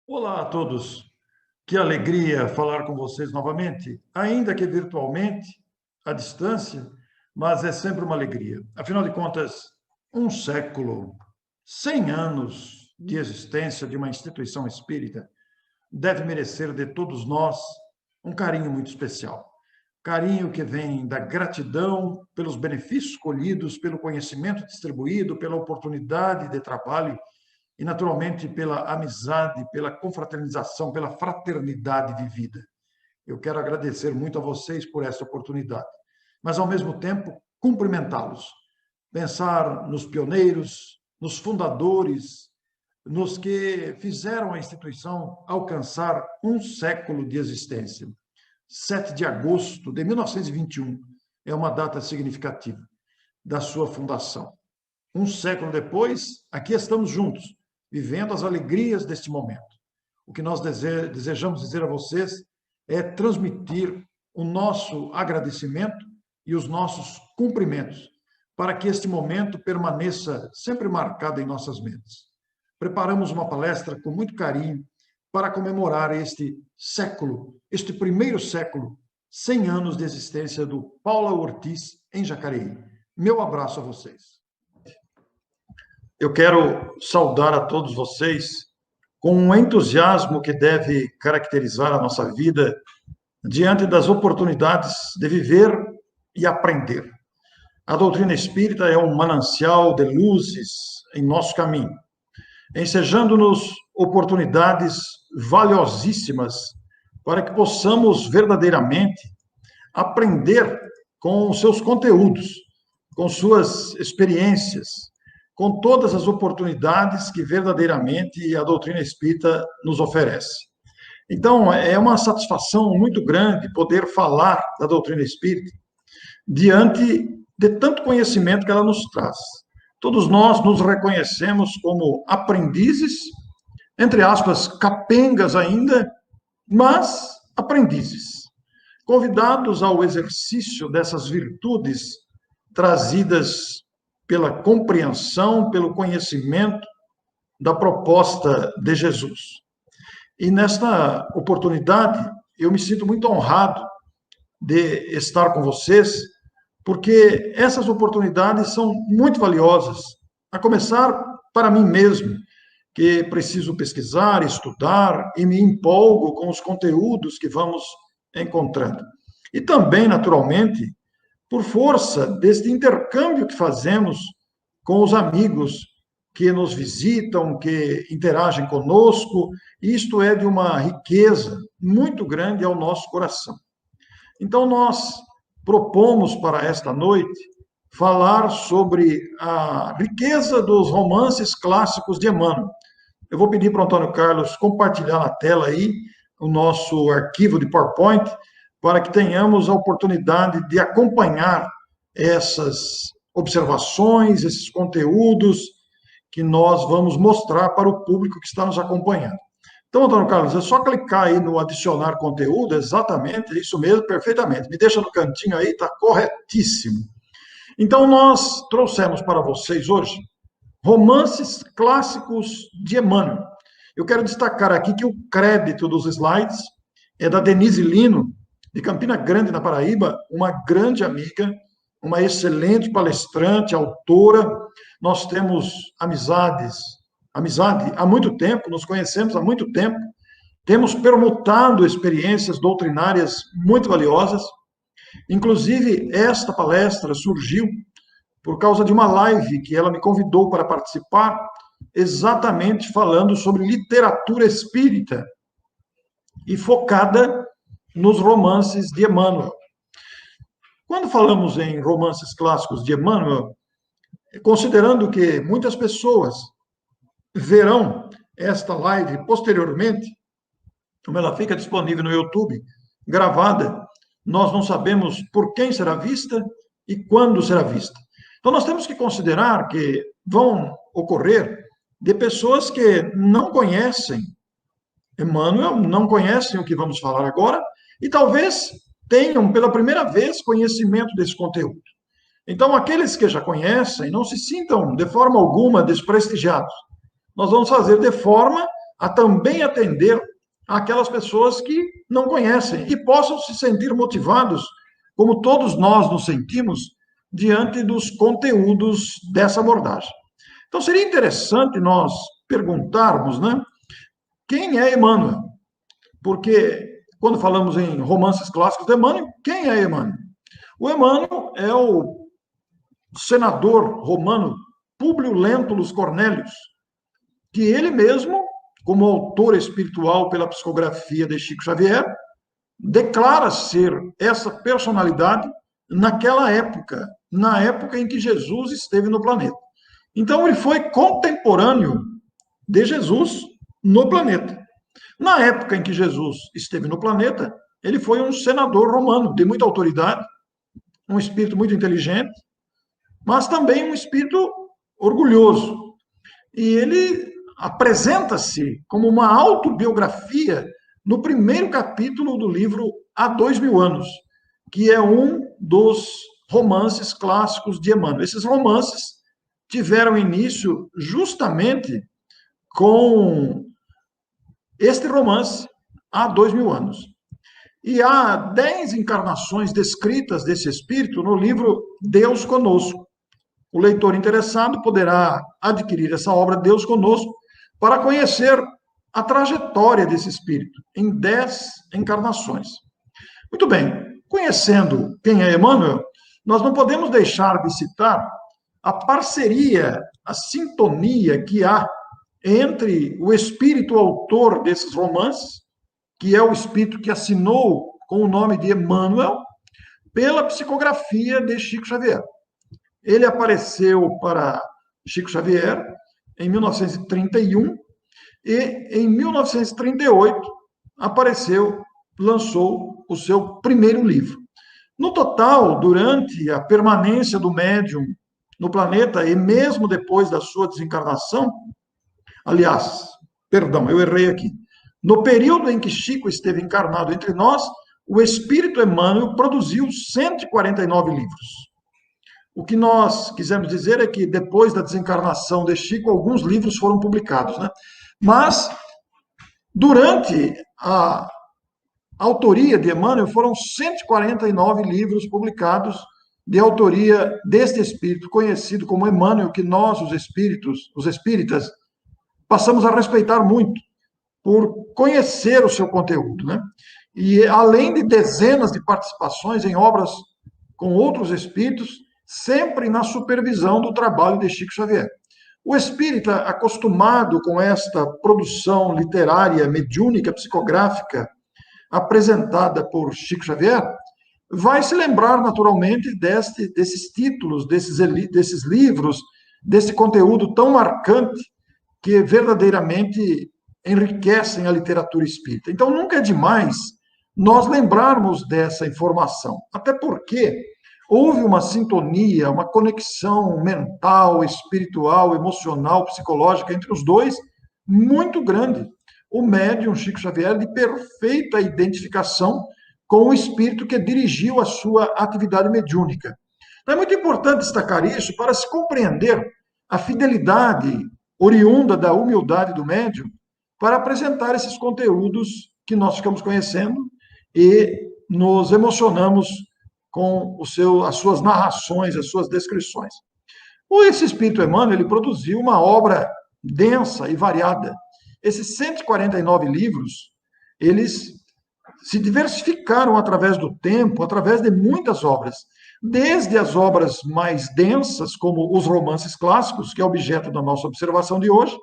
Olá a todos. Que alegria falar com vocês novamente, ainda que virtualmente, à distância, mas é sempre uma alegria. Afinal de contas, um século, 100 anos de existência de uma instituição espírita deve merecer de todos nós um carinho muito especial. Carinho que vem da gratidão pelos benefícios colhidos, pelo conhecimento distribuído, pela oportunidade de trabalho e, naturalmente, pela amizade, pela confraternização, pela fraternidade vivida. Eu quero agradecer muito a vocês por essa oportunidade, mas, ao mesmo tempo, cumprimentá-los. Pensar nos pioneiros, nos fundadores, nos que fizeram a instituição alcançar um século de existência. 7 de agosto de 1921 é uma data significativa da sua fundação. Um século depois, aqui estamos juntos, vivendo as alegrias deste momento. O que nós desejamos dizer a vocês é transmitir o nosso agradecimento e os nossos cumprimentos, para que este momento permaneça sempre marcado em nossas mentes. Preparamos uma palestra com muito carinho para comemorar este século, este primeiro século, 100 anos de existência do Paula Ortiz em Jacareí. Meu abraço a vocês. Eu quero saudar a todos vocês com um entusiasmo que deve caracterizar a nossa vida diante das oportunidades de viver e aprender. A doutrina espírita é um manancial de luzes em nosso caminho, ensejando-nos oportunidades valiosíssimas para que possamos verdadeiramente aprender com os seus conteúdos, com suas experiências, com todas as oportunidades que verdadeiramente a doutrina espírita nos oferece. Então, é uma satisfação muito grande poder falar da doutrina espírita diante de tanto conhecimento que ela nos traz. Todos nós nos reconhecemos como aprendizes, entre aspas, capengas ainda, mas aprendizes, convidados ao exercício dessas virtudes trazidas pela compreensão, pelo conhecimento da proposta de Jesus. E nesta oportunidade, eu me sinto muito honrado de estar com vocês, porque essas oportunidades são muito valiosas, a começar para mim mesmo, que preciso pesquisar, estudar e me empolgo com os conteúdos que vamos encontrando. E também, naturalmente, por força deste intercâmbio que fazemos com os amigos que nos visitam, que interagem conosco, isto é de uma riqueza muito grande ao nosso coração. Então, nós propomos para esta noite falar sobre a riqueza dos romances clássicos de Emmanuel. Eu vou pedir para o Antônio Carlos compartilhar na tela aí o nosso arquivo de PowerPoint, para que tenhamos a oportunidade de acompanhar essas observações, esses conteúdos que nós vamos mostrar para o público que está nos acompanhando. Então, Antônio Carlos, é só clicar aí no adicionar conteúdo, exatamente, é isso mesmo, perfeitamente. Me deixa no cantinho aí, está corretíssimo. Então, nós trouxemos para vocês hoje romances clássicos de Emmanuel. Eu quero destacar aqui que o crédito dos slides é da Denise Lino, de Campina Grande, na Paraíba, uma grande amiga, uma excelente palestrante, autora. Nós temos amizade há muito tempo, nos conhecemos há muito tempo, temos permutado experiências doutrinárias muito valiosas. Inclusive, esta palestra surgiu por causa de uma live que ela me convidou para participar, exatamente falando sobre literatura espírita e focada nos romances de Emmanuel. Quando falamos em romances clássicos de Emmanuel, considerando que muitas pessoas verão esta live posteriormente, como ela fica disponível no YouTube, gravada, nós não sabemos por quem será vista e quando será vista. Então, nós temos que considerar que vão ocorrer de pessoas que não conhecem Emmanuel, não conhecem o que vamos falar agora, e talvez tenham pela primeira vez conhecimento desse conteúdo. Então, aqueles que já conhecem, não se sintam de forma alguma desprestigiados. Nós vamos fazer de forma a também atender àquelas pessoas que não conhecem e possam se sentir motivados, como todos nós nos sentimos, diante dos conteúdos dessa abordagem. Então, seria interessante nós perguntarmos, né, quem é Emmanuel? Porque, quando falamos em romances clássicos de Emmanuel, quem é Emmanuel? O Emmanuel é o senador romano Públio Lentulus Cornélius, que ele mesmo, como autor espiritual pela psicografia de Chico Xavier, declara ser essa personalidade naquela época, na época em que Jesus esteve no planeta. Então, ele foi contemporâneo de Jesus no planeta. Na época em que Jesus esteve no planeta, ele foi um senador romano de muita autoridade, um espírito muito inteligente, mas também um espírito orgulhoso. E ele apresenta-se como uma autobiografia no primeiro capítulo do livro Há 2000 anos, que é um dos romances clássicos de Emmanuel. Esses romances tiveram início justamente com este romance há 2000 anos. E há 10 encarnações descritas desse espírito no livro Deus Conosco. O leitor interessado poderá adquirir essa obra Deus Conosco para conhecer a trajetória desse espírito em 10 encarnações. Muito bem, conhecendo quem é Emmanuel, nós não podemos deixar de citar a parceria, a sintonia que há entre o espírito autor desses romances, que é o espírito que assinou com o nome de Emmanuel, pela psicografia de Chico Xavier. Ele apareceu para Chico Xavier em 1931 e em 1938 lançou o seu primeiro livro. No total, durante a permanência do médium no planeta e mesmo depois da sua desencarnação, aliás, perdão, eu errei aqui. No período em que Chico esteve encarnado entre nós, o Espírito Emmanuel produziu 149 livros. O que nós quisemos dizer é que depois da desencarnação de Chico, alguns livros foram publicados, né? Mas, durante a autoria de Emmanuel, foram 149 livros publicados de autoria deste espírito, conhecido como Emmanuel, que nós, os espíritas, passamos a respeitar muito, por conhecer o seu conteúdo, né? E além de dezenas de participações em obras com outros espíritos, sempre na supervisão do trabalho de Chico Xavier. O espírita, acostumado com esta produção literária, mediúnica, psicográfica, apresentada por Chico Xavier, vai se lembrar naturalmente desses títulos, desses livros, desse conteúdo tão marcante que verdadeiramente enriquecem a literatura espírita. Então, nunca é demais nós lembrarmos dessa informação, até porque houve uma sintonia, uma conexão mental, espiritual, emocional, psicológica entre os dois muito grande. O médium Chico Xavier de perfeita identificação com o espírito que dirigiu a sua atividade mediúnica. É muito importante destacar isso para se compreender a fidelidade oriunda da humildade do médium para apresentar esses conteúdos que nós ficamos conhecendo e nos emocionamos com as suas narrações, as suas descrições. Esse espírito Emmanuel, ele produziu uma obra densa e variada. Esses 149 livros, eles se diversificaram através do tempo, através de muitas obras, desde as obras mais densas, como os romances clássicos, que é objeto da nossa observação de hoje,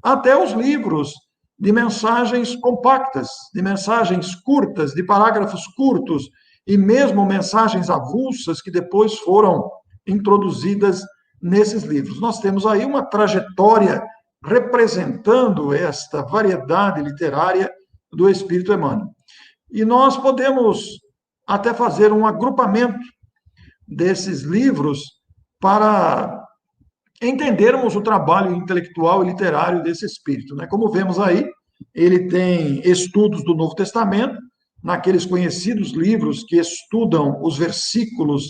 até os livros de mensagens compactas, de mensagens curtas, de parágrafos curtos, e mesmo mensagens avulsas que depois foram introduzidas nesses livros. Nós temos aí uma trajetória representando esta variedade literária do Espírito Emmanuel. E nós podemos até fazer um agrupamento desses livros para entendermos o trabalho intelectual e literário desse espírito, né? Como vemos aí, ele tem estudos do Novo Testamento, naqueles conhecidos livros que estudam os versículos,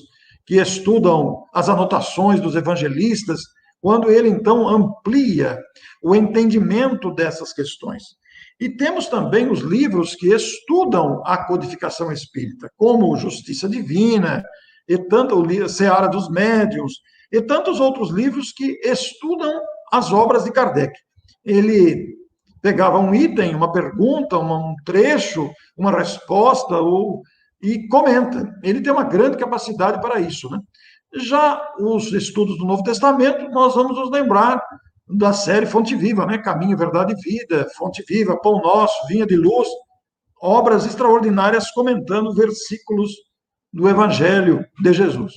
que estudam as anotações dos evangelistas, quando ele, então, amplia o entendimento dessas questões. E temos também os livros que estudam a codificação espírita, como Justiça Divina, e tanto o Seara dos Médiuns, e tantos outros livros que estudam as obras de Kardec. Ele pegava um item, uma pergunta, um trecho, uma resposta, e comenta. Ele tem uma grande capacidade para isso, né? Já os estudos do Novo Testamento, nós vamos nos lembrar da série Fonte Viva, né? Caminho, Verdade e Vida, Fonte Viva, Pão Nosso, Vinha de Luz, obras extraordinárias comentando versículos do Evangelho de Jesus.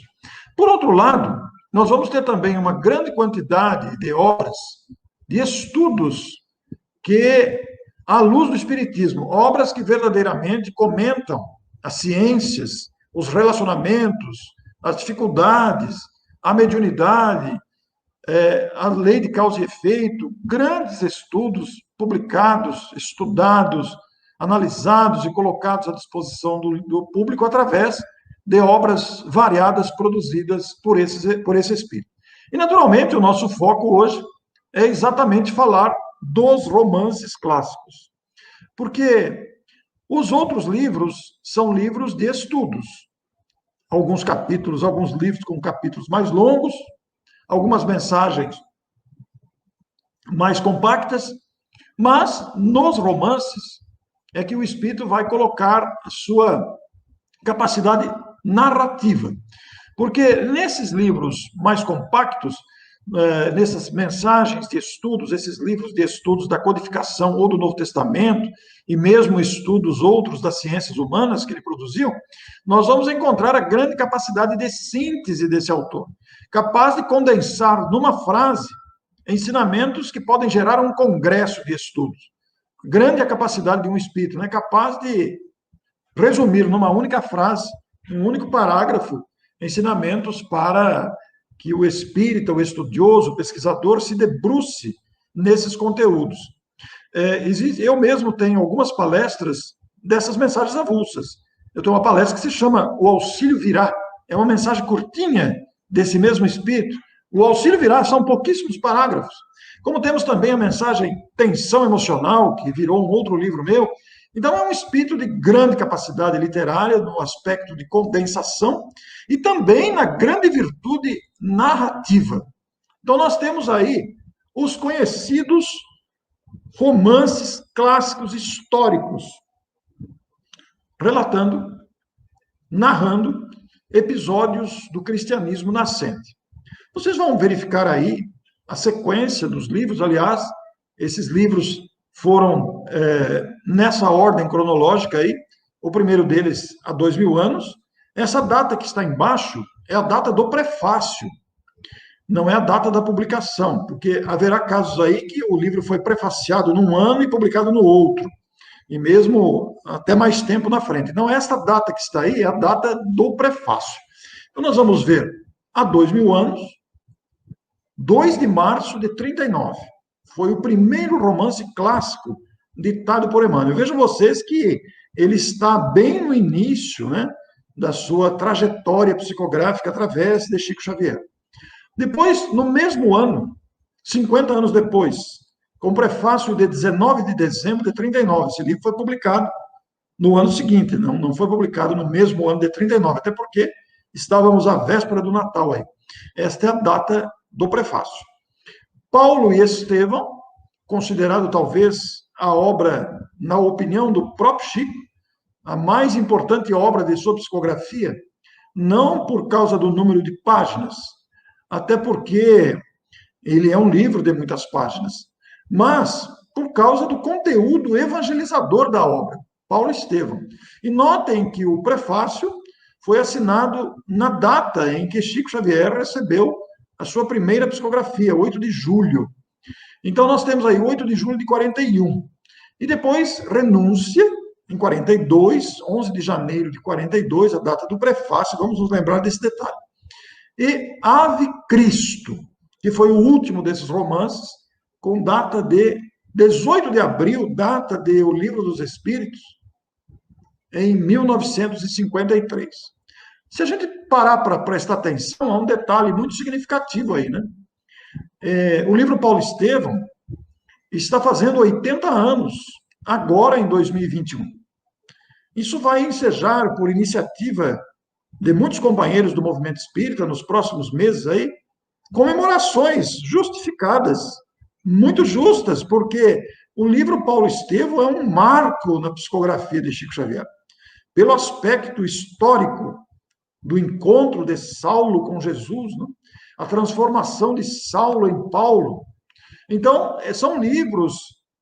Por outro lado, nós vamos ter também uma grande quantidade de obras, de estudos que, à luz do Espiritismo, obras que verdadeiramente comentam as ciências, os relacionamentos, as dificuldades, a mediunidade, a lei de causa e efeito, grandes estudos publicados, estudados, analisados e colocados à disposição do público através de obras variadas produzidas por esse espírito. E, naturalmente, o nosso foco hoje é exatamente falar dos romances clássicos, porque os outros livros são livros de estudos. Alguns capítulos, alguns livros com capítulos mais longos, algumas mensagens mais compactas, mas nos romances é que o espírito vai colocar a sua capacidade narrativa. Porque nesses livros mais compactos, nessas mensagens de estudos, esses livros de estudos da codificação ou do Novo Testamento, e mesmo estudos outros das ciências humanas que ele produziu, nós vamos encontrar a grande capacidade de síntese desse autor, capaz de condensar numa frase ensinamentos que podem gerar um congresso de estudos. Grande a capacidade de um espírito, né? Capaz de resumir numa única frase, um único parágrafo, ensinamentos para que o espírita, o estudioso, o pesquisador se debruce nesses conteúdos. Eu mesmo tenho algumas palestras dessas mensagens avulsas. Eu tenho uma palestra que se chama O Auxílio Virá. É uma mensagem curtinha desse mesmo espírito. O Auxílio Virá são pouquíssimos parágrafos. Como temos também a mensagem Tensão Emocional, que virou um outro livro meu. Então, é um espírito de grande capacidade literária, no aspecto de condensação, e também na grande virtude narrativa. Então, nós temos aí os conhecidos romances clássicos históricos, relatando, narrando episódios do cristianismo nascente. Vocês vão verificar aí a sequência dos livros, aliás, esses livros foram nessa ordem cronológica aí, o primeiro deles há 2000 anos. Essa data que está embaixo é a data do prefácio, não é a data da publicação, porque haverá casos aí que o livro foi prefaciado num ano e publicado no outro, e mesmo até mais tempo na frente. Então, essa data que está aí é a data do prefácio. Então, nós vamos ver, há 2000 anos, 2 de março de 39, foi o primeiro romance clássico ditado por Emmanuel. Vejam vocês que ele está bem no início, né, da sua trajetória psicográfica através de Chico Xavier. Depois, no mesmo ano, 50 anos depois, com prefácio de 19 de dezembro de 39, esse livro foi publicado no ano seguinte, não foi publicado no mesmo ano de 39, até porque estávamos à véspera do Natal aí. Esta é a data do prefácio. Paulo e Estevão, considerado talvez a obra, na opinião do próprio Chico, a mais importante obra de sua psicografia, não por causa do número de páginas, até porque ele é um livro de muitas páginas, mas por causa do conteúdo evangelizador da obra, Paulo e Estevão. E notem que o prefácio foi assinado na data em que Chico Xavier recebeu a sua primeira psicografia, 8 de julho. Então, nós temos aí 8 de julho de 41. E depois, renúncia, em 42, 11 de janeiro de 42, a data do prefácio, vamos nos lembrar desse detalhe. E Ave Cristo, que foi o último desses romances, com data de 18 de abril, data de O Livro dos Espíritos, em 1953. Se a gente parar para prestar atenção, há um detalhe muito significativo aí, né? O livro Paulo Estevão está fazendo 80 anos, agora em 2021. Isso vai ensejar, por iniciativa de muitos companheiros do movimento espírita, nos próximos meses aí, comemorações justificadas, muito justas, porque o livro Paulo Estevão é um marco na psicografia de Chico Xavier, pelo aspecto histórico do encontro de Saulo com Jesus, né? A transformação de Saulo em Paulo. Então, são livros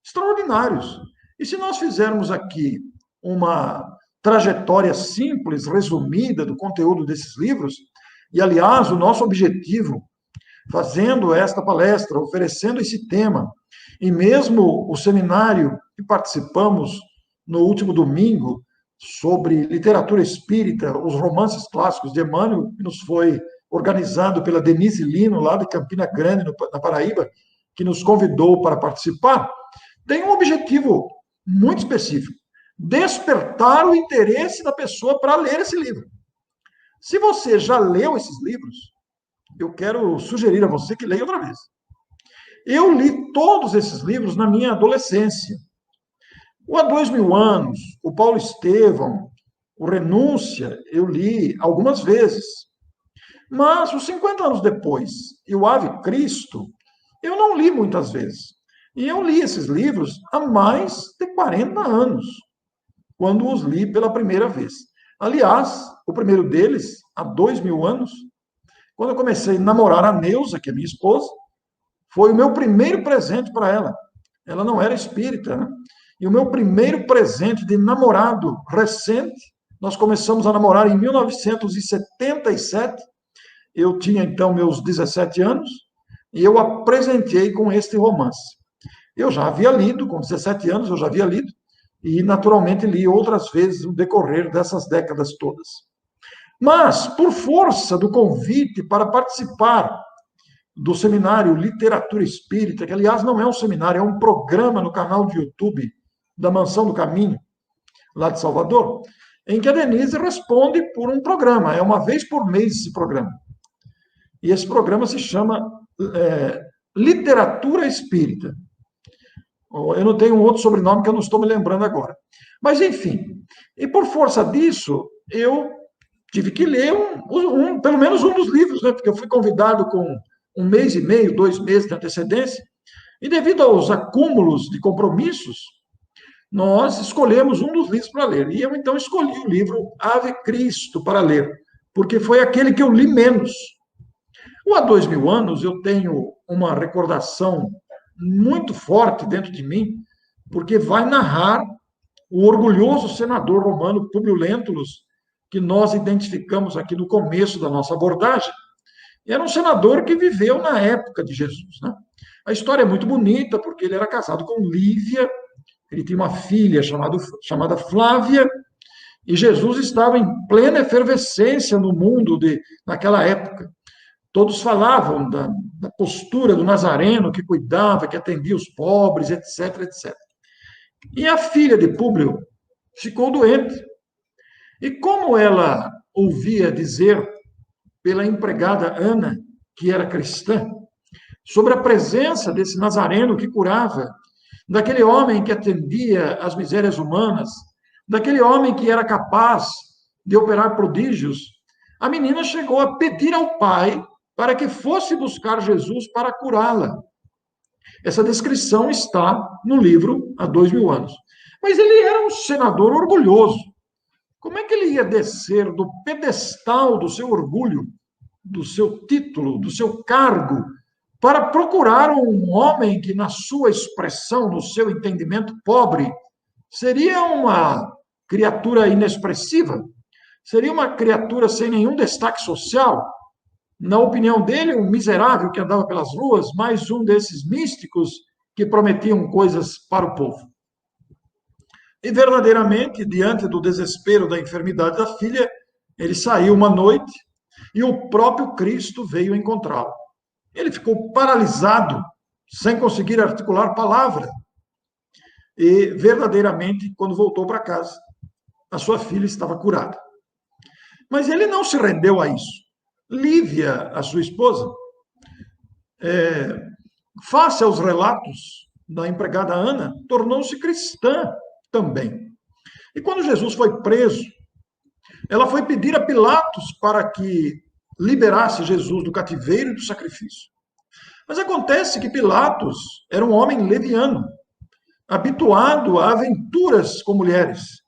extraordinários. E se nós fizermos aqui uma trajetória simples, resumida do conteúdo desses livros, e aliás, o nosso objetivo, fazendo esta palestra, oferecendo esse tema, e mesmo o seminário que participamos no último domingo, sobre literatura espírita, os romances clássicos de Emmanuel, que nos foi organizado pela Denise Lino, lá de Campina Grande, na Paraíba, que nos convidou para participar, tem um objetivo muito específico: despertar o interesse da pessoa para ler esse livro. Se você já leu esses livros, eu quero sugerir a você que leia outra vez. Eu li todos esses livros na minha adolescência. O Há 2000 anos, o Paulo Estevão, o Renúncia, eu li algumas vezes. Mas, os 50 anos depois, e o Ave Cristo, eu não li muitas vezes. E eu li esses livros há mais de 40 anos, quando os li pela primeira vez. Aliás, o primeiro deles, há 2000 anos, quando eu comecei a namorar a Neuza, que é minha esposa, foi o meu primeiro presente para ela. Ela não era espírita, né? E o meu primeiro presente de namorado recente, nós começamos a namorar em 1977, eu tinha então meus 17 anos, e eu a presenteei com este romance. Eu já havia lido, com 17 anos eu já havia lido, e naturalmente li outras vezes no decorrer dessas décadas todas. Mas, por força do convite para participar do seminário Literatura Espírita, que aliás não é um seminário, é um programa no canal de YouTube da Mansão do Caminho, lá de Salvador, em que a Denise responde por um programa, é uma vez por mês esse programa. E esse programa se chama Literatura Espírita. Eu não tenho um outro sobrenome que eu não estou me lembrando agora. Mas, enfim, e por força disso, eu tive que ler pelo menos um dos livros, né? Porque eu fui convidado com 1 mês e meio, 2 meses de antecedência, e devido aos acúmulos de compromissos, nós escolhemos um dos livros para ler. E eu, então, escolhi o livro Ave Cristo para ler, porque foi aquele que eu li menos. O Há 2000 anos, eu tenho uma recordação muito forte dentro de mim, porque vai narrar o orgulhoso senador romano Públio Lentulus, que nós identificamos aqui no começo da nossa abordagem. Era um senador que viveu na época de Jesus, né? A história é muito bonita, porque ele era casado com Lívia, ele tinha uma filha chamada Flávia, e Jesus estava em plena efervescência no mundo naquela época. Todos falavam da postura do Nazareno, que cuidava, que atendia os pobres, etc, etc. E a filha de Públio ficou doente. E como ela ouvia dizer pela empregada Ana, que era cristã, sobre a presença desse Nazareno que curava, daquele homem que atendia às misérias humanas, daquele homem que era capaz de operar prodígios, a menina chegou a pedir ao pai para que fosse buscar Jesus para curá-la. Essa descrição está no livro Há 2000 anos. Mas ele era um senador orgulhoso. Como é que ele ia descer do pedestal do seu orgulho, do seu título, do seu cargo, para procurar um homem que, na sua expressão, no seu entendimento pobre, seria uma criatura inexpressiva? Seria uma criatura sem nenhum destaque social? Na opinião dele, um miserável que andava pelas ruas, mais um desses místicos que prometiam coisas para o povo. E, verdadeiramente, diante do desespero da enfermidade da filha, ele saiu uma noite e o próprio Cristo veio encontrá-lo. Ele ficou paralisado, sem conseguir articular palavra. E, verdadeiramente, quando voltou para casa, a sua filha estava curada. Mas ele não se rendeu a isso. Lívia, a sua esposa, face aos relatos da empregada Ana, tornou-se cristã também. E quando Jesus foi preso, ela foi pedir a Pilatos para que liberasse Jesus do cativeiro e do sacrifício. Mas acontece que Pilatos era um homem leviano, habituado a aventuras com mulheres.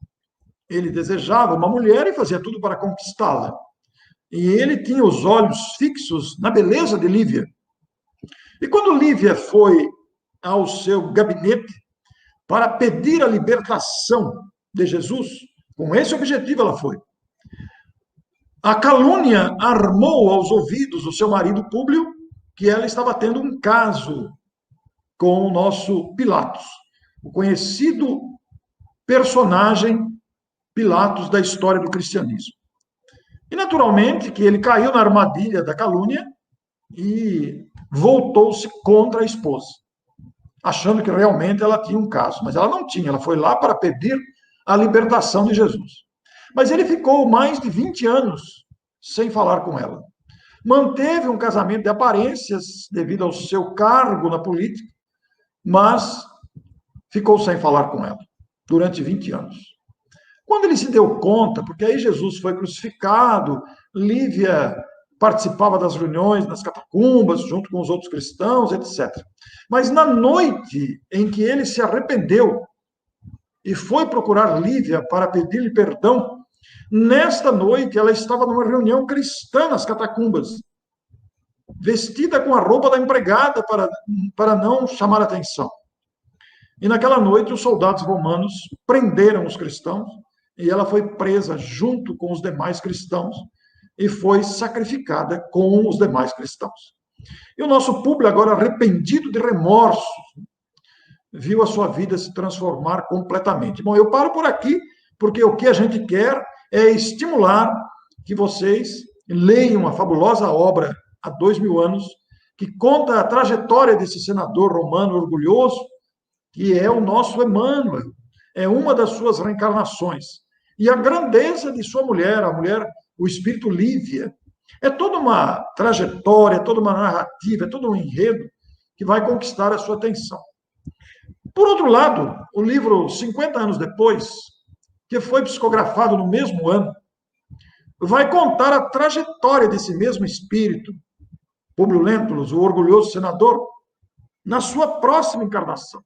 Ele desejava uma mulher e fazia tudo para conquistá-la. E ele tinha os olhos fixos na beleza de Lívia. E quando Lívia foi ao seu gabinete para pedir a libertação de Jesus, com esse objetivo ela foi. A calúnia armou aos ouvidos do seu marido Públio que ela estava tendo um caso com o nosso Pilatos, o conhecido personagem Pilatos da história do cristianismo. E, naturalmente, que ele caiu na armadilha da calúnia e voltou-se contra a esposa, achando que realmente ela tinha um caso. Mas ela não tinha, ela foi lá para pedir a libertação de Jesus. Mas ele ficou mais de 20 anos sem falar com ela. Manteve um casamento de aparências devido ao seu cargo na política, mas ficou sem falar com ela durante 20 anos. Quando ele se deu conta, porque aí Jesus foi crucificado, Lívia participava das reuniões nas catacumbas, junto com os outros cristãos, etc. Mas na noite em que ele se arrependeu e foi procurar Lívia para pedir-lhe perdão, nesta noite ela estava numa reunião cristã nas catacumbas, vestida com a roupa da empregada para não chamar atenção. E naquela noite os soldados romanos prenderam os cristãos e ela foi presa junto com os demais cristãos e foi sacrificada com os demais cristãos. E o nosso público, agora arrependido de remorsos, viu a sua vida se transformar completamente. Bom, eu paro por aqui, porque o que a gente quer é estimular que vocês leiam a fabulosa obra há 2000 anos, que conta a trajetória desse senador romano orgulhoso, que é o nosso Emmanuel, é uma das suas reencarnações. E a grandeza de sua mulher, o espírito Lívia, é toda uma trajetória, toda uma narrativa, é todo um enredo que vai conquistar a sua atenção. Por outro lado, o livro 50 anos depois, que foi psicografado no mesmo ano, vai contar a trajetória desse mesmo espírito, Públio Lentulus, o orgulhoso senador, na sua próxima encarnação.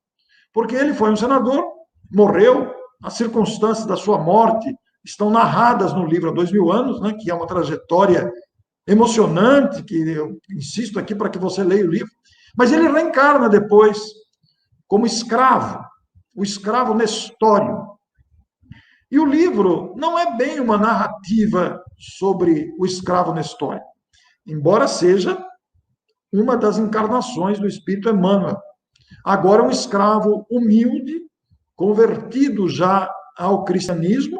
Porque ele foi um senador, morreu, as circunstâncias da sua morte estão narradas no livro há 2000 anos, né, que é uma trajetória emocionante, que eu insisto aqui para que você leia o livro, mas ele reencarna depois como escravo, o escravo Nestório. E o livro não é bem uma narrativa sobre o escravo Nestório, embora seja uma das encarnações do espírito Emmanuel. Agora um escravo humilde, convertido já ao cristianismo,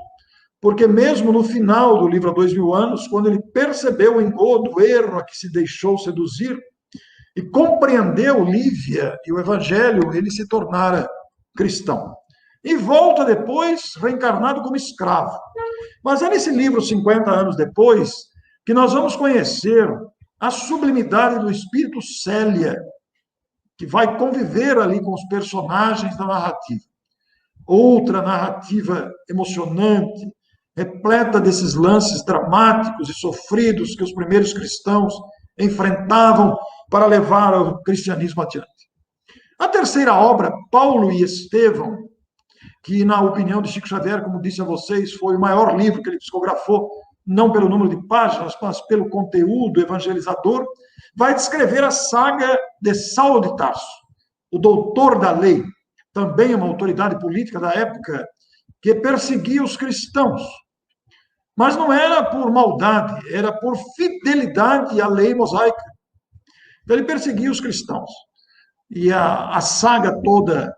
porque mesmo no final do livro há 2000 anos, quando ele percebeu o engodo, o erro a que se deixou seduzir, e compreendeu Lívia e o evangelho, ele se tornara cristão. E volta depois reencarnado como escravo. Mas é nesse livro, 50 anos depois, que nós vamos conhecer a sublimidade do espírito Célia, que vai conviver ali com os personagens da narrativa. Outra narrativa emocionante, repleta desses lances dramáticos e sofridos que os primeiros cristãos enfrentavam para levar o cristianismo adiante. A terceira obra, Paulo e Estevão, que, na opinião de Chico Xavier, como disse a vocês, foi o maior livro que ele psicografou, não pelo número de páginas, mas pelo conteúdo evangelizador, vai descrever a saga de Saulo de Tarso, o doutor da lei, também uma autoridade política da época, que perseguia os cristãos. Mas não era por maldade, era por fidelidade à lei mosaica. Então, ele perseguia os cristãos. E a saga toda,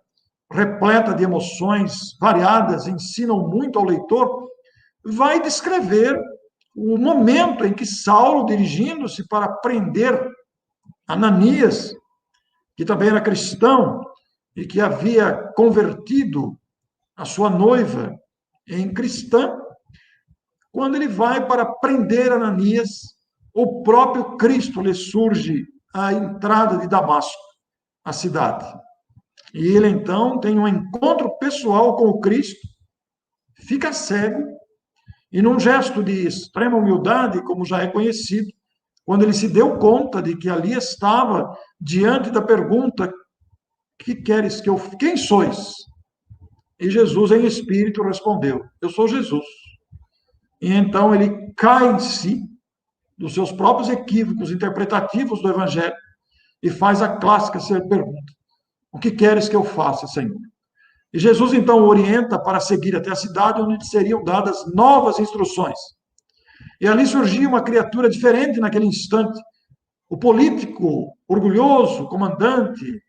repleta de emoções variadas, ensinam muito ao leitor, vai descrever o momento em que Saulo, dirigindo-se para prender Ananias, que também era cristão e que havia convertido a sua noiva em cristã, quando ele vai para prender Ananias, o próprio Cristo lhe surge à entrada de Damasco, a cidade. E ele, então, tem um encontro pessoal com o Cristo, fica cego, e num gesto de extrema humildade, como já é conhecido, quando ele se deu conta de que ali estava diante da pergunta: que queres que eu... Quem sois? E Jesus, em espírito, respondeu: eu sou Jesus. E então ele cai em si, dos seus próprios equívocos interpretativos do Evangelho, e faz a clássica pergunta: o que queres que eu faça, Senhor? E Jesus, então, o orienta para seguir até a cidade, onde seriam dadas novas instruções. E ali surgia uma criatura diferente naquele instante. O político, orgulhoso, comandante,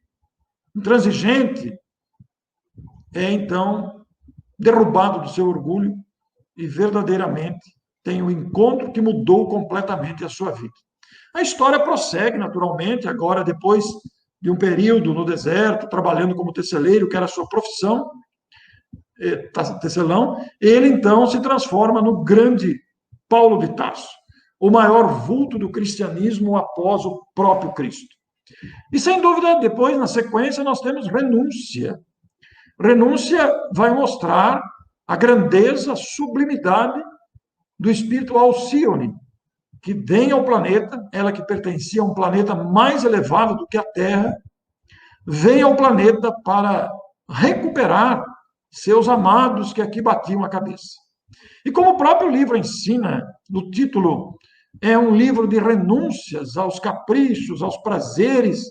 intransigente, é então derrubado do seu orgulho e verdadeiramente tem um encontro que mudou completamente a sua vida. A história prossegue, naturalmente, agora depois de um período no deserto, trabalhando como teceleiro, que era a sua profissão, tecelão, ele então se transforma no grande Paulo de Tarso, o maior vulto do cristianismo após o próprio Cristo. E sem dúvida, depois, na sequência, nós temos renúncia. Renúncia vai mostrar a grandeza, a sublimidade do espírito Alcíone, que vem ao planeta, ela que pertencia a um planeta mais elevado do que a Terra, vem ao planeta para recuperar seus amados que aqui batiam a cabeça. E como o próprio livro ensina, no título, é um livro de renúncias aos caprichos, aos prazeres,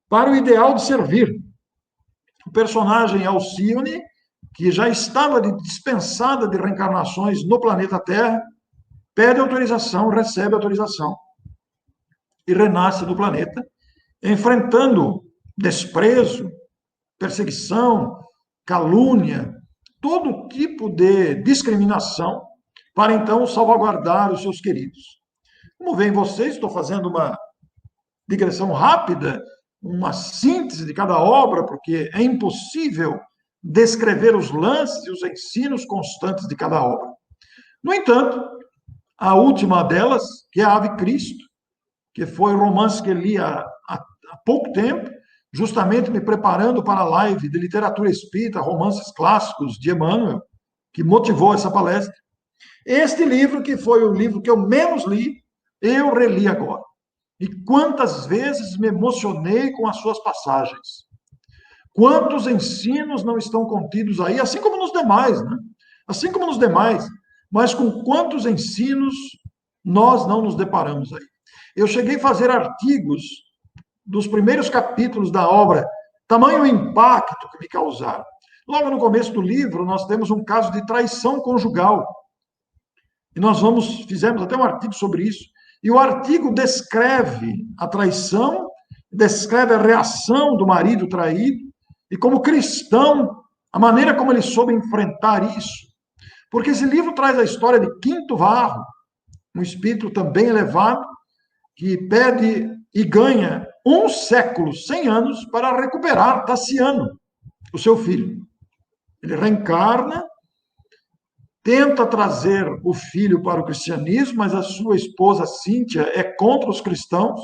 para o ideal de servir. O personagem Alcíone, que já estava dispensada de reencarnações no planeta Terra, pede autorização, recebe autorização e renasce no planeta, enfrentando desprezo, perseguição, calúnia, todo tipo de discriminação, para então salvaguardar os seus queridos. Como veem vocês, estou fazendo uma digressão rápida, uma síntese de cada obra, porque é impossível descrever os lances e os ensinos constantes de cada obra. No entanto, a última delas, que é a Ave Cristo, que foi um romance que li há pouco tempo, justamente me preparando para a live de literatura espírita, romances clássicos de Emmanuel, que motivou essa palestra. Este livro, que foi o livro que eu menos li, eu reli agora. E quantas vezes me emocionei com as suas passagens. Quantos ensinos não estão contidos aí, assim como nos demais, né? Assim como nos demais. Mas com quantos ensinos nós não nos deparamos aí? Eu cheguei a fazer artigos dos primeiros capítulos da obra, tamanho impacto que me causaram. Logo no começo do livro, nós temos um caso de traição conjugal. E nós fizemos até um artigo sobre isso. E o artigo descreve a traição, descreve a reação do marido traído, e como cristão, a maneira como ele soube enfrentar isso. Porque esse livro traz a história de Quinto Varro, um espírito também elevado, que pede e ganha 1 século, 100 anos, para recuperar Tassiano, o seu filho. Ele reencarna, tenta trazer o filho para o cristianismo, mas a sua esposa Cíntia é contra os cristãos,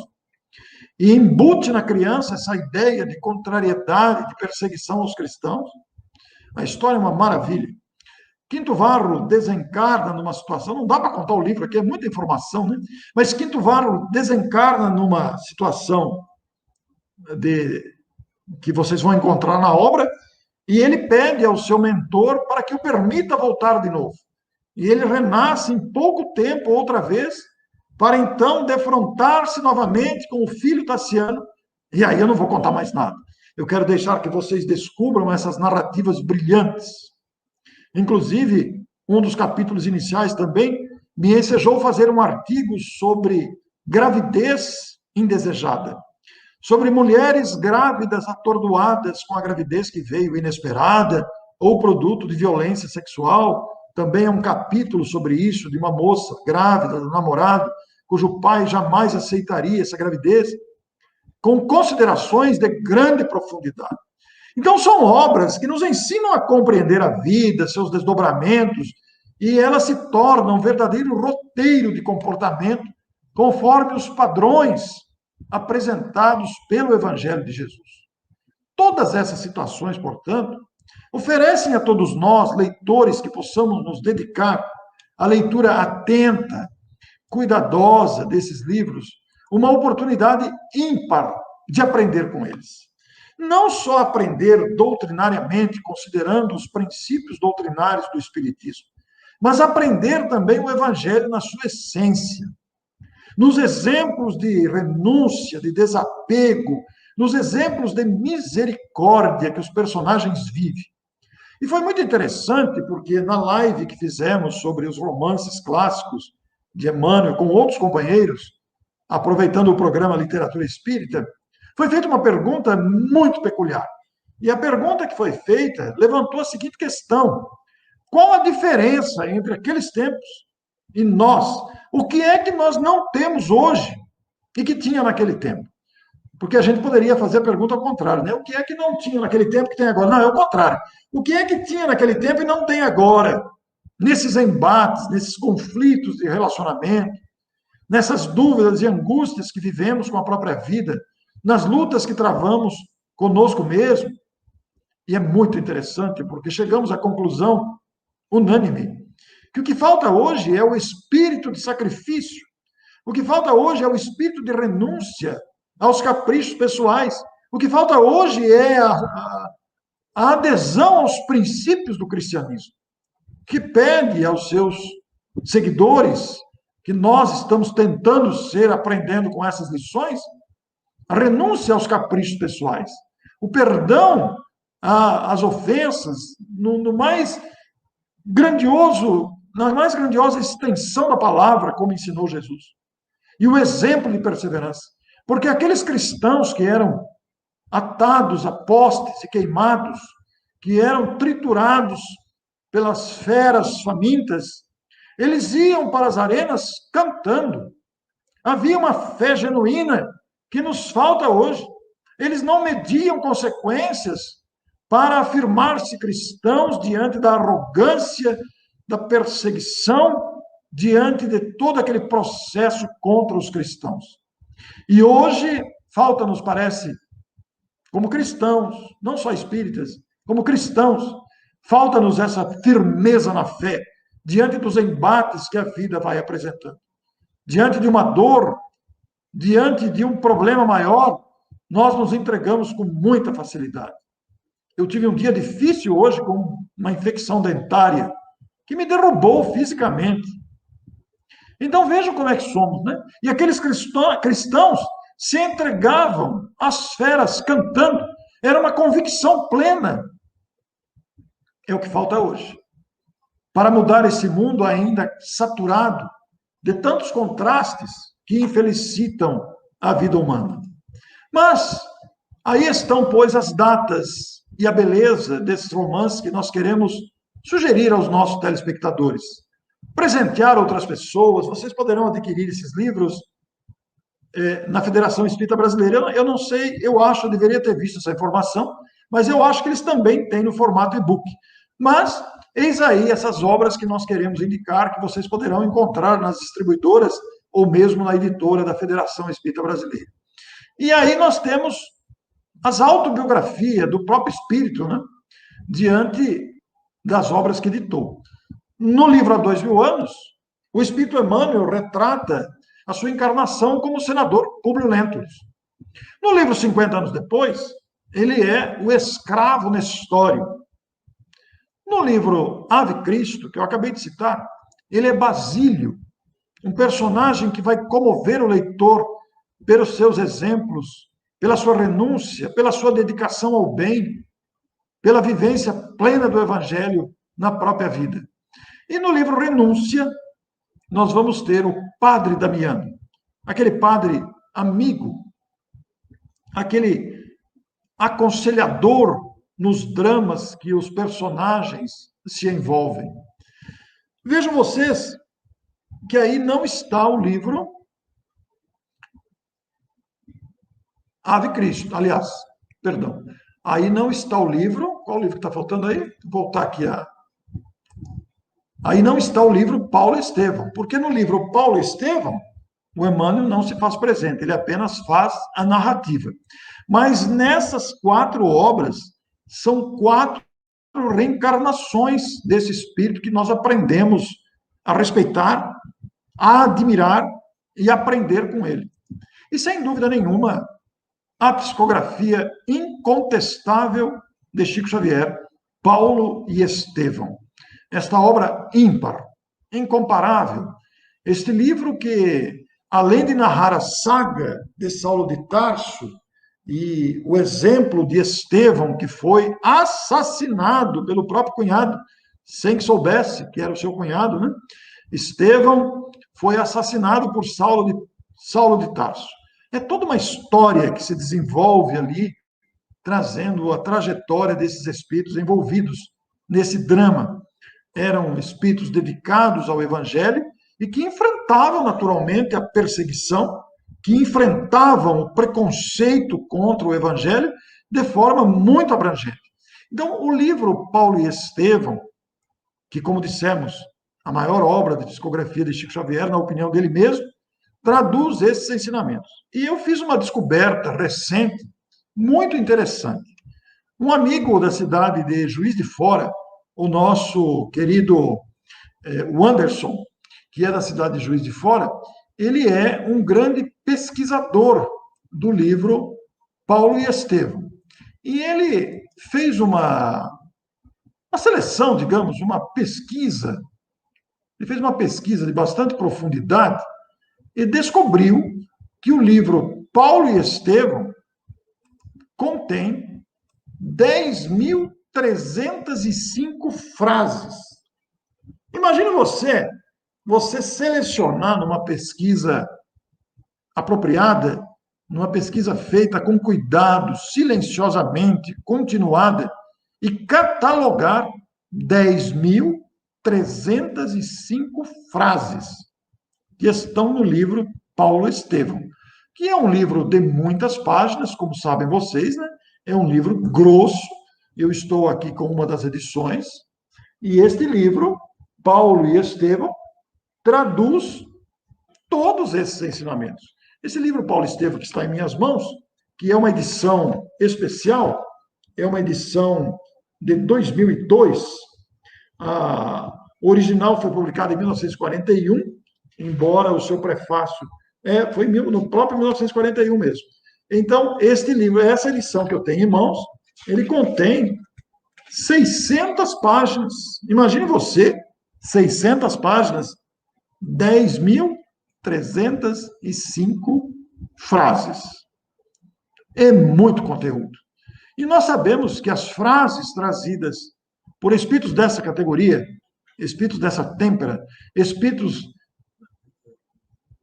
e embute na criança essa ideia de contrariedade, de perseguição aos cristãos. A história é uma maravilha. Quinto Varro desencarna numa situação, não dá para contar o livro aqui, é muita informação, né? Mas Quinto Varro desencarna numa situação que vocês vão encontrar na obra, e ele pede ao seu mentor para que o permita voltar de novo. E ele renasce em pouco tempo, outra vez, para então defrontar-se novamente com o filho Tassiano. E aí eu não vou contar mais nada. Eu quero deixar que vocês descubram essas narrativas brilhantes. Inclusive, um dos capítulos iniciais também me ensejou fazer um artigo sobre gravidez indesejada, sobre mulheres grávidas atordoadas com a gravidez que veio inesperada ou produto de violência sexual. Também é um capítulo sobre isso, de uma moça grávida, do namorado, cujo pai jamais aceitaria essa gravidez, com considerações de grande profundidade. Então, são obras que nos ensinam a compreender a vida, seus desdobramentos, e elas se tornam um verdadeiro roteiro de comportamento, conforme os padrões apresentados pelo Evangelho de Jesus. Todas essas situações, portanto, oferecem a todos nós, leitores, que possamos nos dedicar à leitura atenta, cuidadosa desses livros, uma oportunidade ímpar de aprender com eles. Não só aprender doutrinariamente, considerando os princípios doutrinários do Espiritismo, mas aprender também o Evangelho na sua essência, nos exemplos de renúncia, de desapego, nos exemplos de misericórdia que os personagens vivem. E foi muito interessante, porque na live que fizemos sobre os romances clássicos de Emmanuel, com outros companheiros, aproveitando o programa Literatura Espírita, foi feita uma pergunta muito peculiar. E a pergunta que foi feita levantou a seguinte questão: qual a diferença entre aqueles tempos e nós? O que é que nós não temos hoje e que tinha naquele tempo? Porque a gente poderia fazer a pergunta ao contrário, né? O que é que não tinha naquele tempo que tem agora? Não, é o contrário. O que é que tinha naquele tempo e não tem agora? Nesses embates, nesses conflitos de relacionamento, nessas dúvidas e angústias que vivemos com a própria vida, nas lutas que travamos conosco mesmo. E é muito interessante, porque chegamos à conclusão unânime que o que falta hoje é o espírito de sacrifício. O que falta hoje é o espírito de renúncia aos caprichos pessoais. O que falta hoje é a adesão aos princípios do cristianismo, que pede aos seus seguidores, que nós estamos tentando ser aprendendo com essas lições, a renúncia aos caprichos pessoais, o perdão às ofensas, no mais grandioso, na mais grandiosa extensão da palavra, como ensinou Jesus. E o exemplo de perseverança. Porque aqueles cristãos que eram atados a postes e queimados, que eram triturados pelas feras famintas, eles iam para as arenas cantando. Havia uma fé genuína que nos falta hoje. Eles não mediam consequências para afirmar-se cristãos diante da arrogância, da perseguição, diante de todo aquele processo contra os cristãos. E hoje falta, nos parece, como cristãos, não só espíritas, como cristãos, falta-nos essa firmeza na fé, diante dos embates que a vida vai apresentando. Diante de uma dor, diante de um problema maior, nós nos entregamos com muita facilidade. Eu tive um dia difícil hoje com uma infecção dentária que me derrubou fisicamente. Então vejam como é que somos, né? E aqueles cristãos se entregavam às feras cantando. Era uma convicção plena. É o que falta hoje. Para mudar esse mundo ainda saturado de tantos contrastes que infelicitam a vida humana. Mas aí estão, pois, as datas e a beleza desses romances que nós queremos sugerir aos nossos telespectadores. Presentear outras pessoas, vocês poderão adquirir esses livros na Federação Espírita Brasileira. Eu não sei, eu acho, eu deveria ter visto essa informação, mas eu acho que eles também têm no formato e-book. Mas eis aí essas obras que nós queremos indicar, que vocês poderão encontrar nas distribuidoras ou mesmo na editora da Federação Espírita Brasileira. E aí nós temos as autobiografias do próprio Espírito, né? Diante das obras que editou. No livro Há 2000 anos, o Espírito Emmanuel retrata a sua encarnação como senador Públio Lentulus. No livro 50 anos depois, ele é o escravo Nestório. No livro Ave Cristo, que eu acabei de citar, ele é Basílio, um personagem que vai comover o leitor pelos seus exemplos, pela sua renúncia, pela sua dedicação ao bem, pela vivência plena do Evangelho na própria vida. E no livro Renúncia, nós vamos ter o Padre Damiano, aquele padre amigo, aquele aconselhador nos dramas que os personagens se envolvem. Vejam vocês que aí não está o livro Ave Cristo, aliás, perdão. Aí não está o livro, qual o livro que está faltando aí? Vou voltar aqui Aí não está o livro Paulo Estevão, porque no livro Paulo Estevão, O Emmanuel não se faz presente, ele apenas faz a narrativa. Mas nessas 4 obras, são 4 reencarnações desse espírito que nós aprendemos a respeitar, a admirar e aprender com ele. E sem dúvida nenhuma, a psicografia incontestável de Chico Xavier, Paulo e Estevão. Esta obra ímpar, incomparável, este livro que, além de narrar a saga de Saulo de Tarso e o exemplo de Estevão, que foi assassinado pelo próprio cunhado, sem que soubesse que era o seu cunhado, né? Estevão foi assassinado por Saulo de Tarso. É toda uma história que se desenvolve ali, trazendo a trajetória desses espíritos envolvidos nesse drama. Eram espíritos dedicados ao Evangelho e que enfrentavam naturalmente a perseguição, que enfrentavam o preconceito contra o Evangelho de forma muito abrangente. Então, o livro Paulo e Estevão, que, como dissemos, a maior obra de psicografia de Chico Xavier, na opinião dele mesmo, traduz esses ensinamentos. E eu fiz uma descoberta recente, muito interessante. Um amigo da cidade de Juiz de Fora, o nosso querido Wanderson, que é da cidade de Juiz de Fora, ele é um grande pesquisador do livro Paulo e Estevão. E ele fez uma seleção, digamos, uma pesquisa. Ele fez uma pesquisa de bastante profundidade e descobriu que o livro Paulo e Estevão contém 10.305 frases. Imagine você selecionar numa pesquisa apropriada, numa pesquisa feita com cuidado, silenciosamente, continuada, e catalogar 10.305 frases que estão no livro Paulo Estevão, que é um livro de muitas páginas, como sabem vocês, né? É um livro grosso. Eu estou aqui com uma das edições, e este livro, Paulo e Estevão, traduz todos esses ensinamentos. Esse livro, Paulo e Estevão, que está em minhas mãos, que é uma edição especial, é uma edição de 2002, a original foi publicada em 1941, embora o seu prefácio foi no próprio 1941 mesmo. Então, este livro, essa edição que eu tenho em mãos, ele contém 600 páginas. Imagine você, 600 páginas, 10.305 frases. É muito conteúdo. E nós sabemos que as frases trazidas por espíritos dessa categoria, espíritos dessa têmpera, espíritos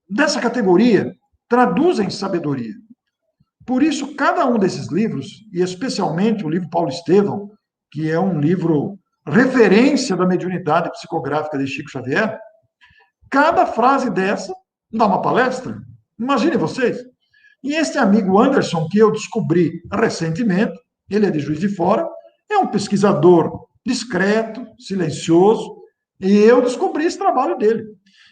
dessa categoria, traduzem sabedoria. Por isso, cada um desses livros, e especialmente o livro Paulo Estevão, que é um livro referência da mediunidade psicográfica de Chico Xavier, cada frase dessa dá uma palestra. Imagine vocês. E este amigo Anderson, que eu descobri recentemente, ele é de Juiz de Fora, é um pesquisador discreto, silencioso, e eu descobri esse trabalho dele.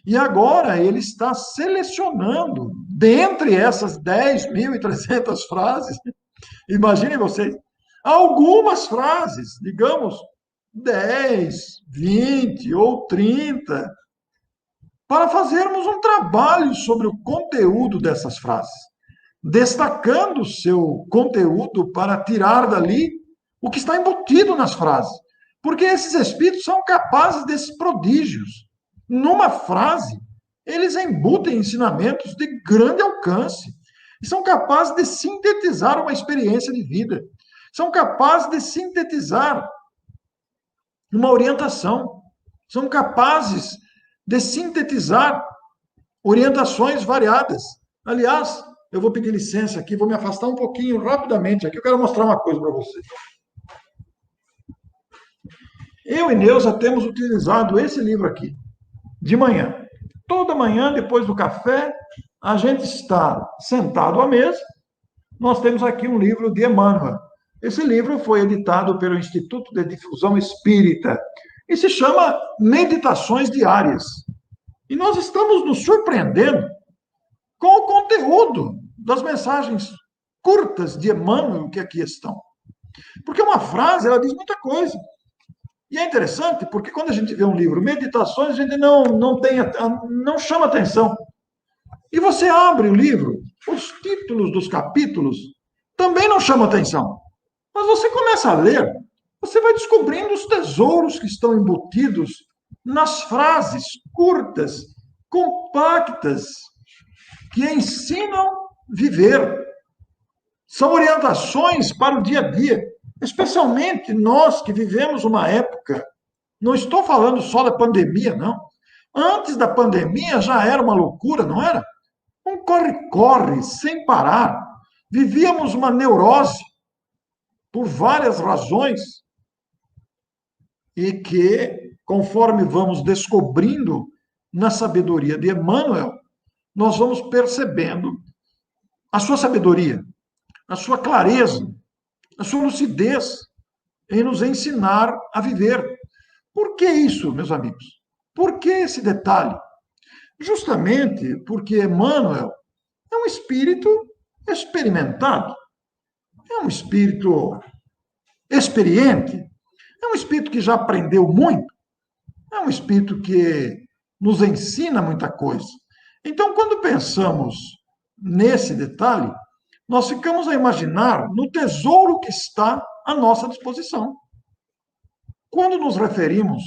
E agora ele está selecionando, dentre essas 10.300 frases, imaginem vocês, algumas frases, digamos, 10, 20 ou 30, para fazermos um trabalho sobre o conteúdo dessas frases, destacando o seu conteúdo para tirar dali o que está embutido nas frases. Porque esses espíritos são capazes desses prodígios. Numa frase, eles embutem ensinamentos de grande alcance. E são capazes de sintetizar uma experiência de vida. São capazes de sintetizar uma orientação. São capazes de sintetizar orientações variadas. Aliás, eu vou pedir licença aqui, vou me afastar um pouquinho rapidamente aqui. Eu quero mostrar uma coisa para vocês. Eu e Neuza temos utilizado esse livro aqui, de manhã. Toda manhã, depois do café, a gente está sentado à mesa, nós temos aqui um livro de Emmanuel. Esse livro foi editado pelo Instituto de Difusão Espírita e se chama Meditações Diárias. E nós estamos nos surpreendendo com o conteúdo das mensagens curtas de Emmanuel que aqui estão. Porque uma frase, ela diz muita coisa. E é interessante, porque quando a gente vê um livro, Meditações, a gente não chama atenção. E você abre o livro, os títulos dos capítulos também não chamam atenção. Mas você começa a ler, você vai descobrindo os tesouros que estão embutidos nas frases curtas, compactas, que ensinam a viver. São orientações para o dia a dia, especialmente nós que vivemos uma época, não estou falando só da pandemia, não. Antes da pandemia já era uma loucura, não era? Um corre-corre, sem parar. Vivíamos uma neurose por várias razões e que, conforme vamos descobrindo na sabedoria de Emmanuel, nós vamos percebendo a sua sabedoria, a sua clareza, a sua lucidez em nos ensinar a viver. Por que isso, meus amigos? Por que esse detalhe? Justamente porque Emmanuel é um espírito experimentado, é um espírito experiente, é um espírito que já aprendeu muito, é um espírito que nos ensina muita coisa. Então, quando pensamos nesse detalhe, nós ficamos a imaginar no tesouro que está à nossa disposição. Quando nos referimos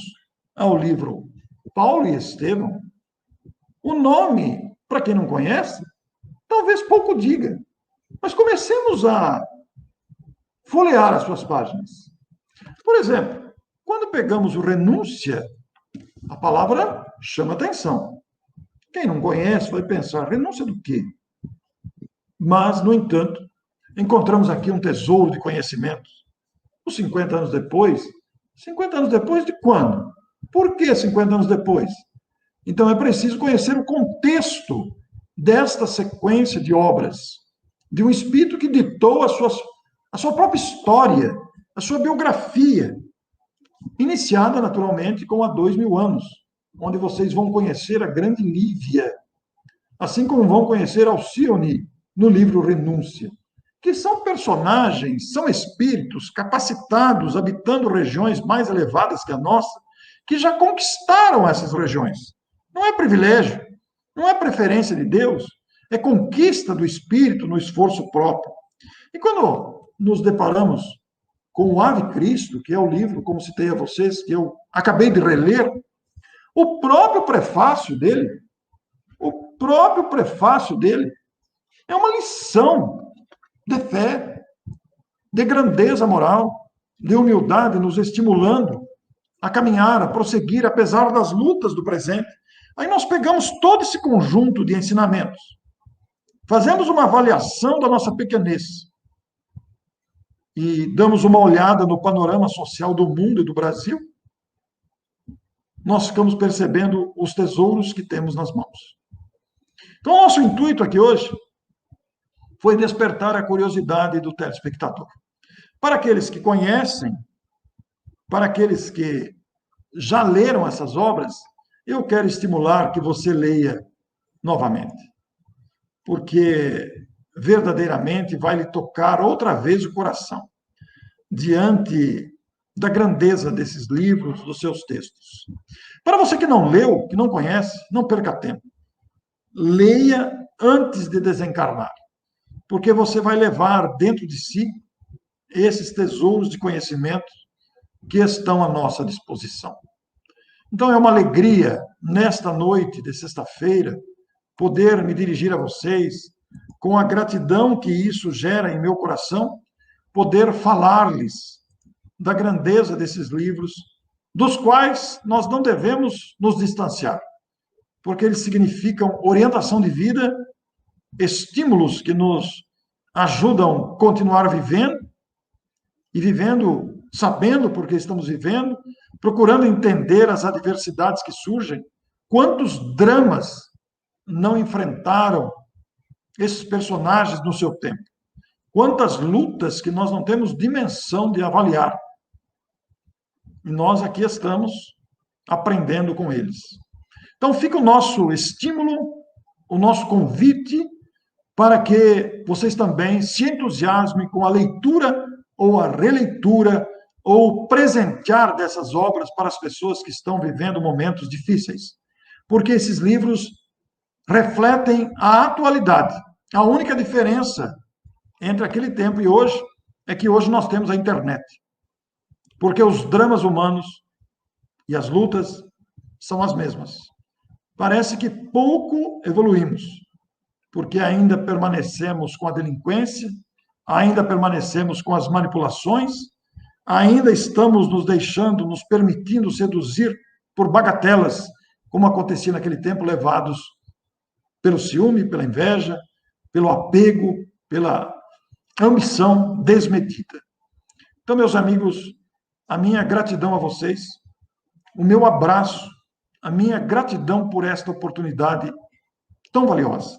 ao livro Paulo e Estevão, o nome, para quem não conhece, talvez pouco diga, mas comecemos a folhear as suas páginas. Por exemplo, quando pegamos o Renúncia, a palavra chama atenção. Quem não conhece vai pensar, renúncia do quê? Mas, no entanto, encontramos aqui um tesouro de conhecimentos. Os 50 anos depois, 50 anos depois de quando? Por que 50 anos depois? Então é preciso conhecer o contexto desta sequência de obras, de um espírito que ditou a sua própria história, a sua biografia, iniciada naturalmente com há 2000 anos, onde vocês vão conhecer a grande Lívia, assim como vão conhecer Alcione no livro Renúncia, que são personagens, são espíritos capacitados, habitando regiões mais elevadas que a nossa, que já conquistaram essas regiões. Não é privilégio, não é preferência de Deus, é conquista do espírito no esforço próprio. E quando nos deparamos com o Ave Cristo, que é o livro, como citei a vocês, que eu acabei de reler, o próprio prefácio dele é uma lição de fé, de grandeza moral, de humildade, nos estimulando a caminhar, a prosseguir, apesar das lutas do presente. Aí nós pegamos todo esse conjunto de ensinamentos, fazemos uma avaliação da nossa pequenez e damos uma olhada no panorama social do mundo e do Brasil, nós ficamos percebendo os tesouros que temos nas mãos. Então, o nosso intuito aqui hoje foi despertar a curiosidade do telespectador. Para aqueles que conhecem, para aqueles que já leram essas obras, eu quero estimular que você leia novamente, porque verdadeiramente vai lhe tocar outra vez o coração, diante da grandeza desses livros, dos seus textos. Para você que não leu, que não conhece, não perca tempo. Leia antes de desencarnar, porque você vai levar dentro de si esses tesouros de conhecimento que estão à nossa disposição. Então, é uma alegria, nesta noite de sexta-feira, poder me dirigir a vocês, com a gratidão que isso gera em meu coração, poder falar-lhes da grandeza desses livros, dos quais nós não devemos nos distanciar, porque eles significam orientação de vida, estímulos que nos ajudam a continuar vivendo, e vivendo sabendo por que estamos vivendo, procurando entender as adversidades que surgem. Quantos dramas não enfrentaram esses personagens no seu tempo? Quantas lutas que nós não temos dimensão de avaliar. E nós aqui estamos aprendendo com eles. Então fica o nosso estímulo o nosso convite para que vocês também se entusiasmem com a leitura ou a releitura ou presentear dessas obras para as pessoas que estão vivendo momentos difíceis. Porque esses livros refletem a atualidade. A única diferença entre aquele tempo e hoje é que hoje nós temos a internet. Porque os dramas humanos e as lutas são as mesmas. Parece que pouco evoluímos, porque ainda permanecemos com a delinquência, ainda permanecemos com as manipulações, ainda estamos nos deixando, nos permitindo seduzir por bagatelas, como acontecia naquele tempo, levados pelo ciúme, pela inveja, pelo apego, pela ambição desmedida. Então, meus amigos, a minha gratidão a vocês, o meu abraço, a minha gratidão por esta oportunidade tão valiosa.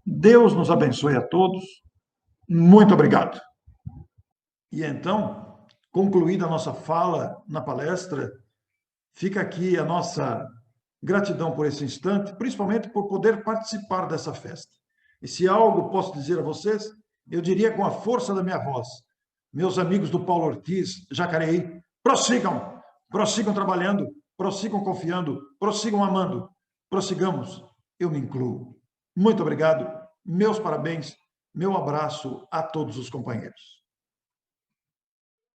Deus nos abençoe a todos. Muito obrigado. E então, concluída a nossa fala na palestra, fica aqui a nossa gratidão por esse instante, principalmente por poder participar dessa festa. E se algo posso dizer a vocês, eu diria com a força da minha voz, meus amigos do Paulo Ortiz, Jacareí, prossigam, prossigam trabalhando, prossigam confiando, prossigam amando, prossigamos, eu me incluo. Muito obrigado, meus parabéns, meu abraço a todos os companheiros.